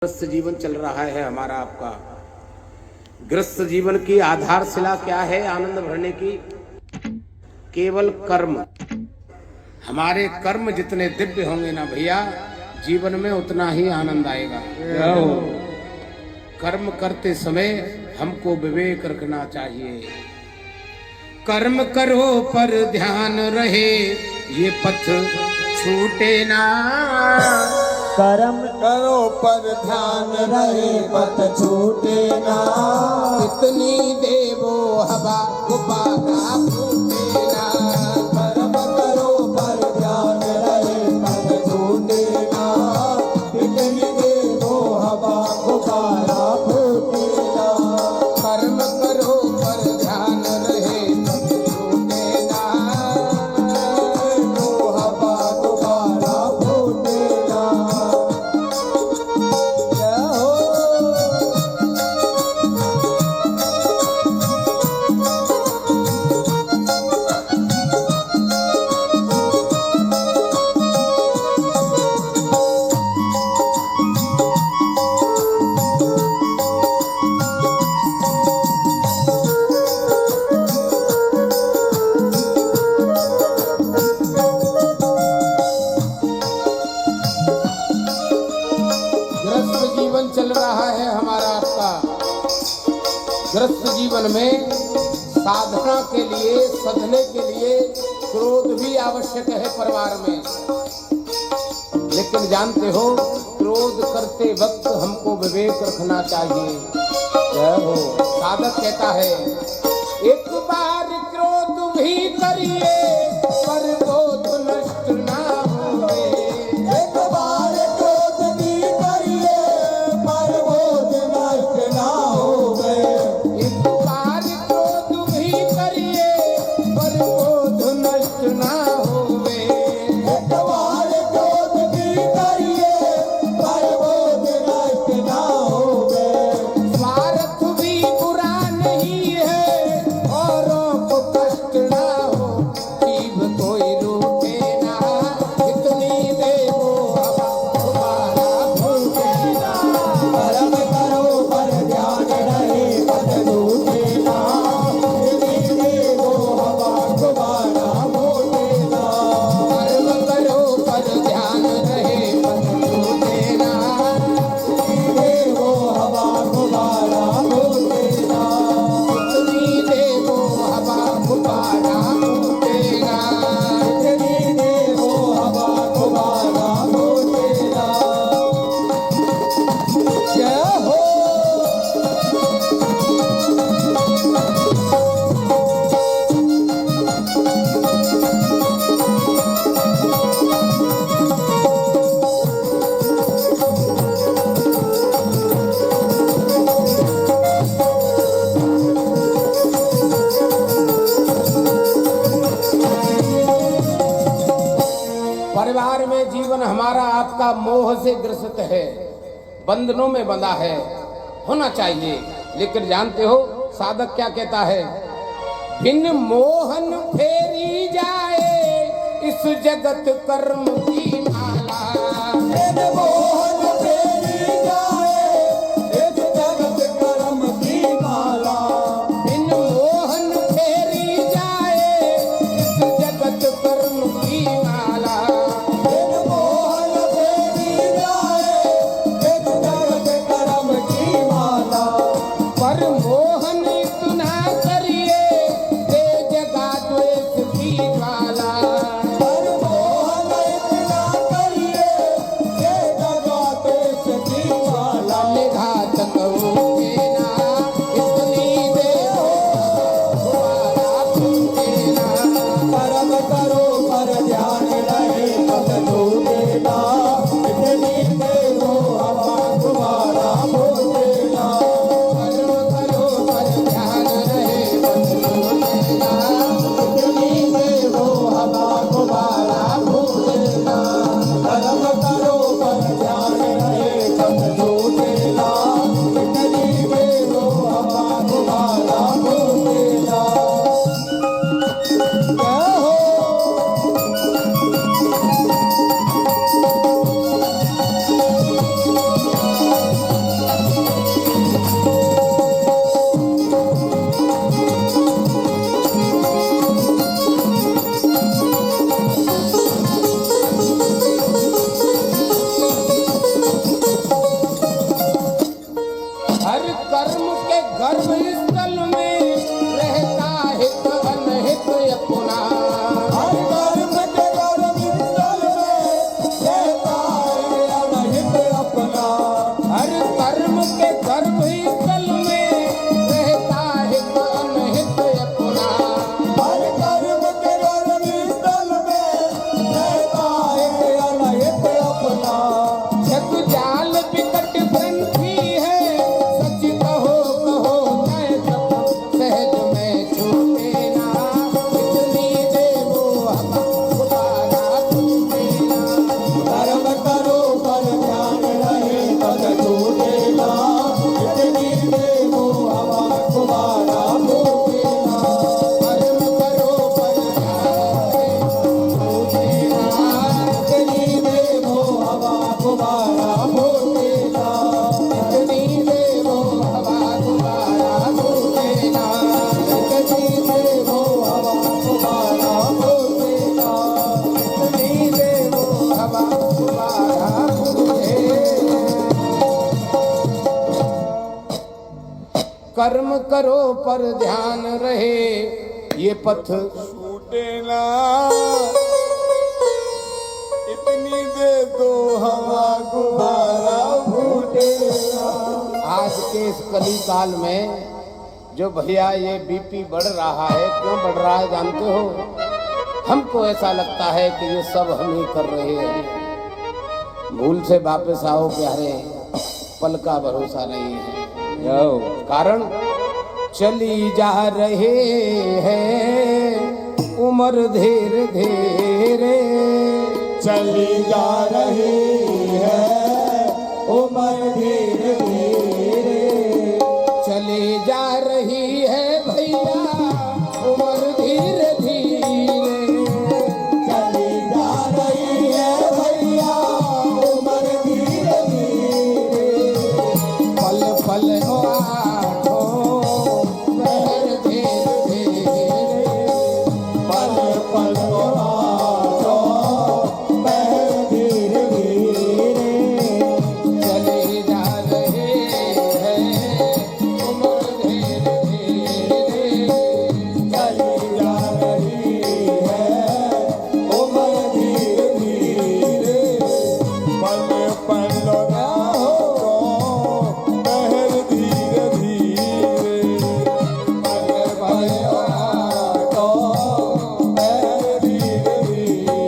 गृहस्थ जीवन चल रहा है हमारा आपका। गृहस्थ जीवन की आधारशिला क्या है आनंद भरने की? केवल कर्म। हमारे कर्म जितने दिव्य होंगे ना भैया, जीवन में उतना ही आनंद आएगा। कर्म करते समय हमको विवेक रखना चाहिए। कर्म करो पर ध्यान रहे, ये पथ छूटे ना। कर्म करो पर ध्यान रहे, पथ छूटे ना। इतनी देवो हवा गुब्बारा फूटे ना। कर्म करो पर ध्यान रहे, पथ छूटे ना। इतनी देवो हवा गुब्बारा फूटे ना। कर्म करो पर ध्यान रहे, पथ छूटे ना। वो हवा गुब्बारा फूटे ना। जय हो। गृहस्थ जीवन चल रहा है हमारा आपका। गृहस्थ जीवन में साधना के लिए, सधने के लिए क्रोध भी आवश्यक है परिवार में। लेकिन जानते हो, क्रोध करते वक्त हमको विवेक रखना चाहिए। जय हो। साधक कहता है, एक बार क्रोध भी करिए पर क्रोध नष्ट ना होवे। एक बार क्रोध भी करिए, पर क्रोध नष्ट ना होवे। एक बार क्रोध भी करिए पर क्रोध नष्ट ना होवे। एक बार क्रोध भी करिए, पर क्रोध नष्ट ना होवे। स्वार्थ भी बुरा नहीं है, औरों को कष्ट ना हो, जीव कोई रूठे ना। इतनी देवो हवा गुब्बारा फूटे ना। कर्म करो पर ध्यान रहे, पथ छूटे ना। इतनी देवो हवा गुब्बारा फूटे ना। कर्म करो पर ध्यान रहे, पथ छूटे ना। इतनी देवो हवा गुब्बारा फूटे ना। इतनी देवो हवा गुब्बारा फूटे ना। इतनी देवो हवा गुब्बारा फूटे ना। जय हो। परिवार में जीवन हमारा आपका मोह से ग्रसित है, बंधनों में बंधा है, होना चाहिए। लेकिन जानते हो साधक क्या कहता है? बिन मोहन फेरी जाए इस जगत कर्म की माला। बिन मोहन फेरी जाए इस जगत कर्म की माला। बिन मोहन फेरी जाए इस जगत कर्म की माला। बिन मोहन फेरी जाए इस जगत कर्म की माला। पर मोहन इतना करिए दे जगा द्वेष की ज्वाला। पर मोहन इतना करिए, ये जग गर्भस्थल में रहता हित अनहित अपना। हर कर्म के गर्भस्थल में रहता है अनहित अपना। हर कर्म के गर्भस्थल में रहता हित अनहित अपना। हर कर्म के गर्भस्थल में रहता है अनहित अपना। जग जाल विकट ग्रंथि है, सच कहो तय जप, सहज में छूटे ना, इतनी देवो हम गुबारा छूटे ना। कर्म करो पर ध्यान रहे पद छूटे ना, इतनी देवो हवा गुबारा छूटे ना। कर्म करो पर ध्यान रहे, छूटे ना। इतनी देवो हवा गुबारा छूटे ना। इतनी देवो हवा गुबारा छूटे ना। इतनी देवो हवा गुबारा छूटे ना। इतनी देवो हवा गुबारा छूटे। कर्म करो पर ध्यान रहे, ये पथ छूटे ना, इतनी दे दो हवा गुबारा छूटे ना। आज के इस कली काल में जो भैया ये बीपी बढ़ रहा है, क्यों बढ़ रहा है जानते हो? हमको ऐसा लगता है कि ये सब हम ही कर रहे हैं। भूल से वापस आओ प्यारे, पल का भरोसा नहीं है। कारण चली जा रहे हैं उम्र धीरे धीरे, चली जा रही है उम्र धीरे धीरे। चली जा रही है भैया उम्र धीरे धीरे। चली जा रही है भैया उम्र धीरे धीरे। पल पल